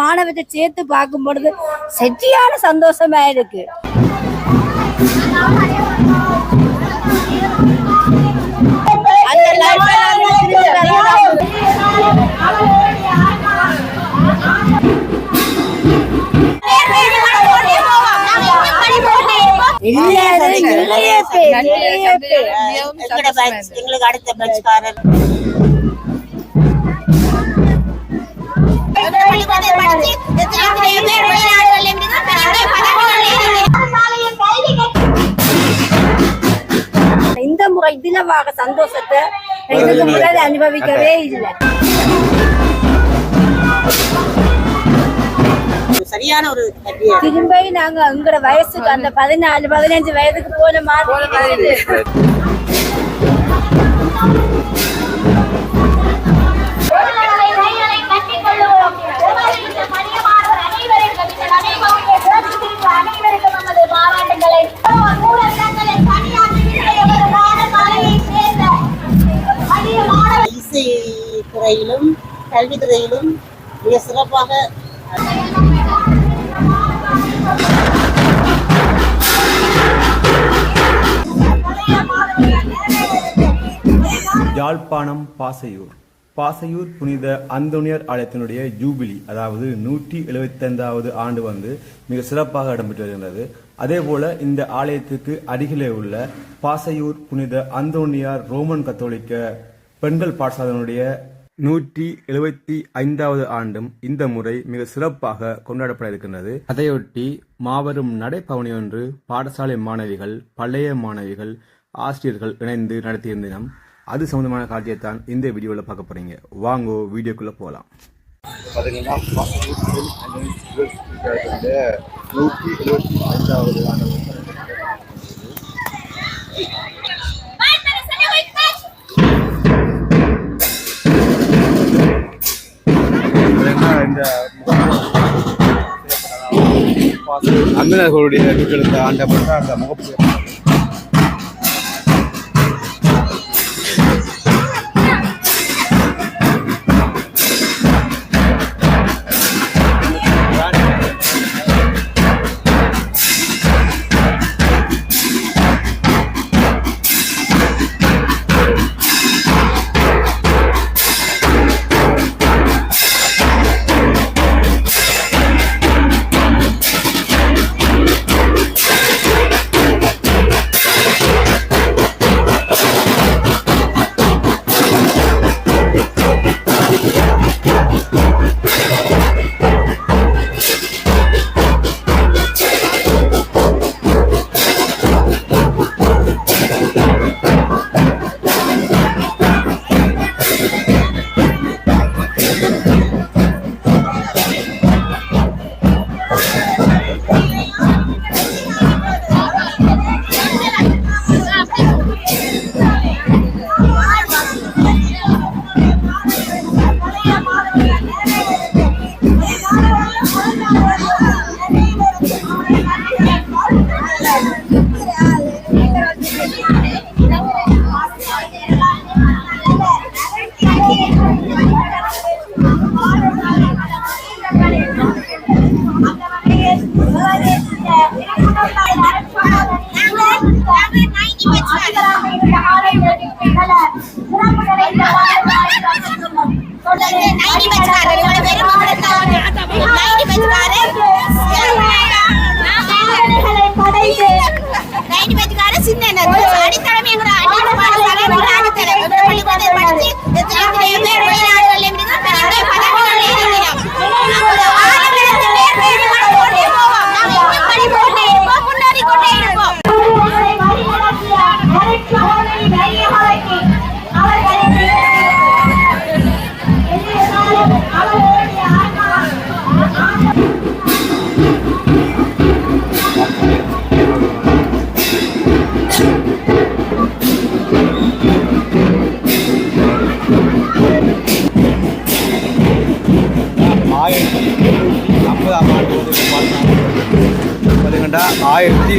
மாணவத்தை சேர்த்து பார்க்கும் பொழுது சரியான சந்தோஷமா இருக்கு. அடுத்த பேச்சுக்காரர் இந்த முறை தினமாக சந்தோஷத்தை முதல் அனுபவிக்கவே இல்லை. சரியான ஒரு திரும்ப நாங்க எங்களோட வயசுக்கு அந்த 14-15 வயதுக்கு போன மாதிரி இசை துறையிலும் கல்வித்துறையிலும் மிக சிறப்பாக யாழ்ப்பாணம் பாசையூர் புனித அந்தோனியார் ஆலயத்தினுடைய ஜூபிலி, அதாவது 175வது ஆண்டு மிக சிறப்பாக இடம்பெற்று வருகின்றது. அதே போல இந்த ஆலயத்துக்கு அருகிலே உள்ள பாசையூர் புனித அந்தோனியார் ரோமன் கத்தோலிக்க பெண்கள் பாடசாலையினுடைய 175வது ஆண்டும் இந்த முறை மிக சிறப்பாக கொண்டாடப்பட இருக்கின்றது. அதையொட்டி மாபெரும் நடைபவனி ஒன்று பாடசாலை மாணவிகள், பழைய மாணவிகள், ஆசிரியர்கள் இணைந்து நடத்திய தினம். அது சம்பந்தமான காட்சியைத்தான் இந்த வீடியோவில் பார்க்க போறீங்க. வாங்கோ வீடியோக்குள்ள போகலாம். பார்த்தீங்கன்னா 175வது ஆண்டு அங்கனர்களுடைய ஆண்டப்பட்ட அந்த முகப்பு ஆண்டு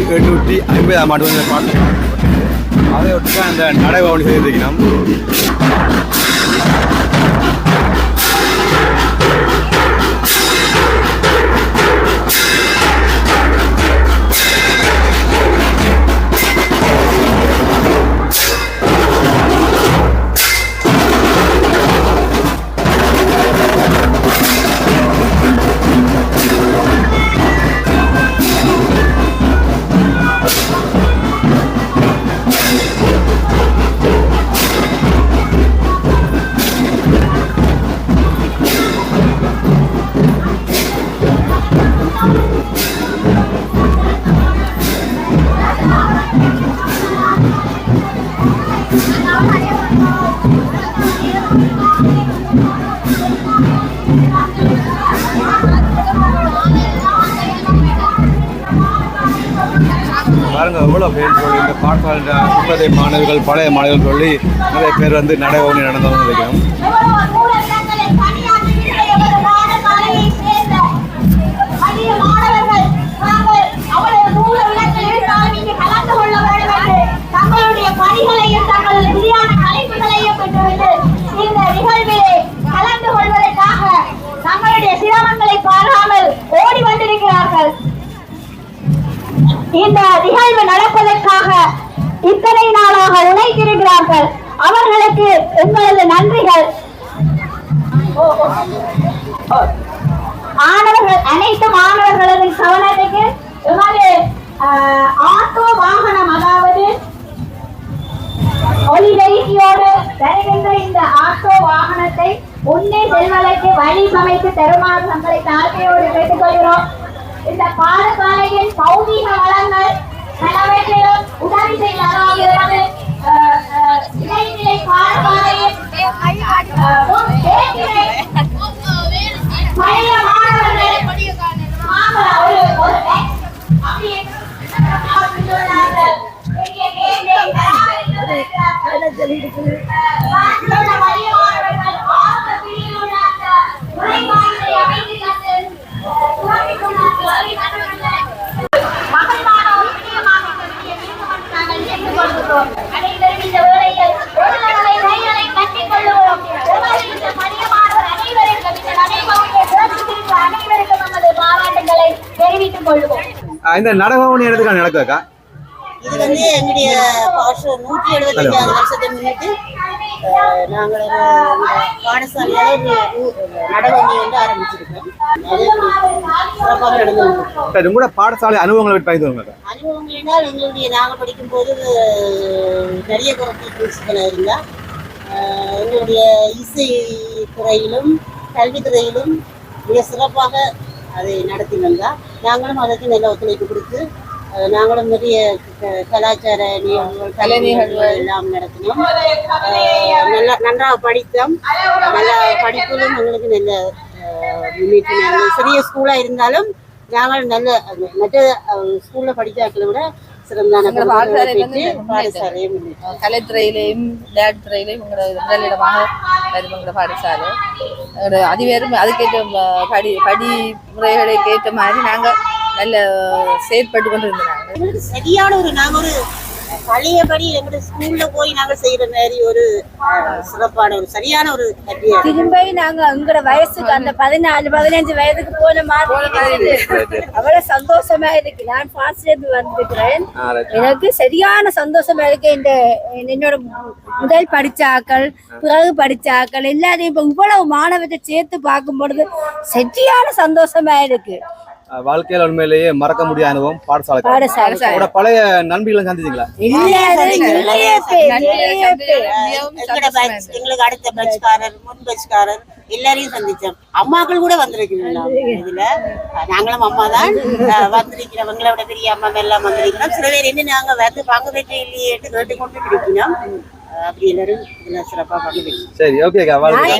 1850ஆம் ஆண்டு பார்த்தோம். அதை ஒட்டி தான் இந்த நடைபவனி செய்திருக்கணும். அப்படின்னு சொல்லி இந்த பாடசாலை இப்போதைய மாணவர்கள் பழைய மாணவர்கள் சொல்லி நிறைய பேர் வந்து நடைபவனி நடந்தவங்க நினைக்கிறோம். தங்களுடைய பணிகளையும் தங்களது விரிவான அழைப்புகளையும் பெற்றுவிட்டு இந்த நிகழ்விலே கலந்து கொள்வதற்காக தங்களுடைய சிரமங்களை பாராமல் ஓடி வந்திருக்கிறார்கள். இந்த நிகழ்வு நடப்பதற்காக இத்தனை நாளாக உழைத்திருக்கிறார்கள். அவர்களுக்கு எங்களது நன்றிகள். அனைத்து மாணவர்களது கவனத்துக்கு எமது ஆட்டோ வாகனம், அதாவது ஒலிபெருக்கியோடு வருகின்ற இந்த ஆட்டோ வாகனத்தை முன்னே செல்வதற்கு வழி சமைத்து தருமாறு தங்களை தாழ்மையோடு கேட்டுக்கொள்கிறோம். இந்த பாடசாலையின் பௌதீக வளங்கள் பலவற்றிலும் உதவி செய்கிறது. இடைநிலை பாடசாலையின் பழைய மாணவர்கள் தெரிவித்துக் கொள்வோம். இந்த நடைபவனி இடத்துக்கு நடக்குதுக்கா? இது வந்து எங்களுடைய வருஷம் 175 வருஷத்தை முன்னிட்டு நாங்கள் பாடசாலையால நடவடிக்கை வந்து ஆரம்பிச்சிருக்கோம். சிறப்பாக நடந்து உங்களோட பாடசாலை அனுபவங்களை பகிர்ந்து அனுபவங்கள் என்றால் நாங்கள் படிக்கும் போது நிறைய பிரின்சிபல் இருந்தா எங்களுடைய இசை துறையிலும் கல்வித்துறையிலும் மிக சிறப்பாக அதை நடத்தி வந்தால் நாங்களும் அதற்கு நல்ல ஒத்துழைப்பு கொடுத்து நாங்களும் நிறைய கலாச்சார நிகழ்வுகள், கலை நிகழ்வுகள் எல்லாம் நடத்தினோம். நன்றாக படித்தோம். நல்ல படிப்பிலும் எங்களுக்கு நல்ல முன்னேற்றம். சிறிய ஸ்கூலாக இருந்தாலும் நாங்கள் நல்ல மற்ற ஸ்கூலில் படித்தாக்களை விட சிறந்தான பாடசாலையும் கலைத்துறையிலையும் விளையாட்டு துறையிலையும் முதலிடமாக வரும் எங்களோட பாடசாலை. அதிவேறும் அதுக்கேற்ற படி முறைகளுக்கு ஏற்ற மாதிரி நாங்கள் நல்ல செயற்பட்டு கொண்டு இருந்தாங்க. சரியான நாங்கள் பழையபடி எங்களுடைய ஸ்கூல்ல போய் நாங்க செய்யற மாதிரி ஒரு சிறப்பான சரியான கல்வியா திரும்ப நாங்க எங்களோட வயசுக்கு அந்த 14-15 வயதுக்கு போன மாதிரி அவ்வளவு சந்தோஷமா இருக்கு. நான் பாஸ்ல இருந்து வந்திருக்கிறேன். எனக்கு சரியான சந்தோஷமா இருக்கு. என்னோட முதல் படிச்சாக்கள், பிறகு படிச்சாக்கள் எல்லாரையும் இப்ப இவ்வளவு மாணவத்தை சேர்த்து பார்க்கும் பொழுது சரியான சந்தோஷமா இருக்கு. வாழ்க்கையில உண்மையிலேயே மறக்க முடியாத அனுபவம் பாடசாலை. பழைய நண்பிகளை சந்திச்சீங்களா? எங்களுக்கு அடுத்த பட்ச்காரர், முன் பட்ச்காரர் எல்லாரையும் சந்திச்சோம். அம்மாக்கள் கூட வந்திருக்கிறோம். இதுல நாங்களும் அம்மா தான் வந்திருக்கிறோம். எங்களோட பெரிய அம்மா எல்லாம் வந்திருக்கிறோம். சில பேர் என்ன நாங்க வந்து பங்கு பெற்று இல்லையே கேட்டுக்கொண்டு இருக்கணும். அப்படி எல்லாரும் சிறப்பா பண்ணுவீங்க. சரி, ஓகேக்கா. நான்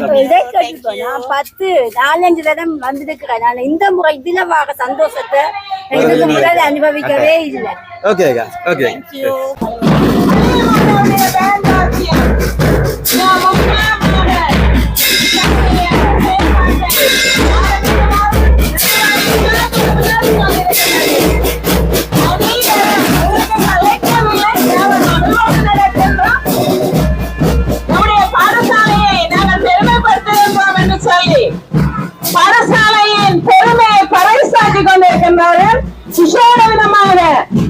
4-5 தடவை வந்திருக்கிறேன். நான் இந்த முறை தினமாக சந்தோஷத்தை முதல் அனுபவிக்கவே இல்லை. ஓகேக்கா, ஓகே. பாடசாலையின் பெருமையை பறைசாற்றிக் கொண்டிருக்கின்றார்கள். விசேட விதமாக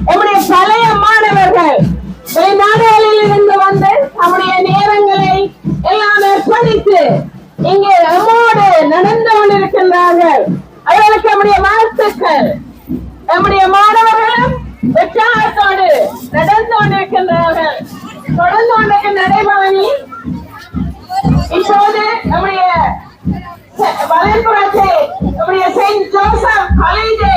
நம்முடைய பழைய மாணவர்கள் வெளிநாடுகளில் இருந்து வந்து நம்முடைய நேரங்களை எல்லாம் ஏற்படுத்தி இங்கே நம்மோடு நடந்து கொண்டிருக்கின்றார்கள். அவர்களுக்கு நம்முடைய வாழ்த்துக்கள். நம்முடைய மாணவர்களும் உற்சாகத்தோடு நடந்து கொண்டிருக்கின்றார்கள். தொடர்ந்து கொண்டிருக்கின்ற நடைபவனி இப்போது நம்முடைய வலைப்புறத்தை நம்முடைய செயின்ட் ஜோசப் காலேஜை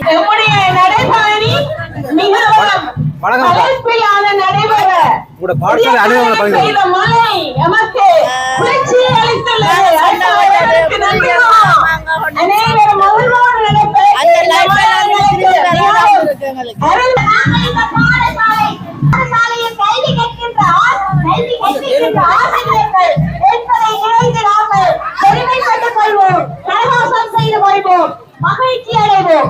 நம்முடைய நடைபயணி மிகவும் களைப்பில்லாத நடைபெற உங்களோட பாடசாலை அனுபவங்களை பகிர்ந்து செய்த மழை எமக்கு குளிர்ச்சி அளித்துள்ளது. அடுத்தவர்களுக்கு நன்றி கூறுவோம். அனைவரும் மகிழ்வோடு நடைபெற அந்த லைஃப்ல பாடசாலையில் கல்வி கற்கின்ற ஆசிரியர்கள் என்பதை நினைத்து நாங்கள் பெருமைப்பட்டுக் கொள்வோம், கரகோஷம் செய்து கொள்வோம், மகிழ்ச்சி அடைவோம்.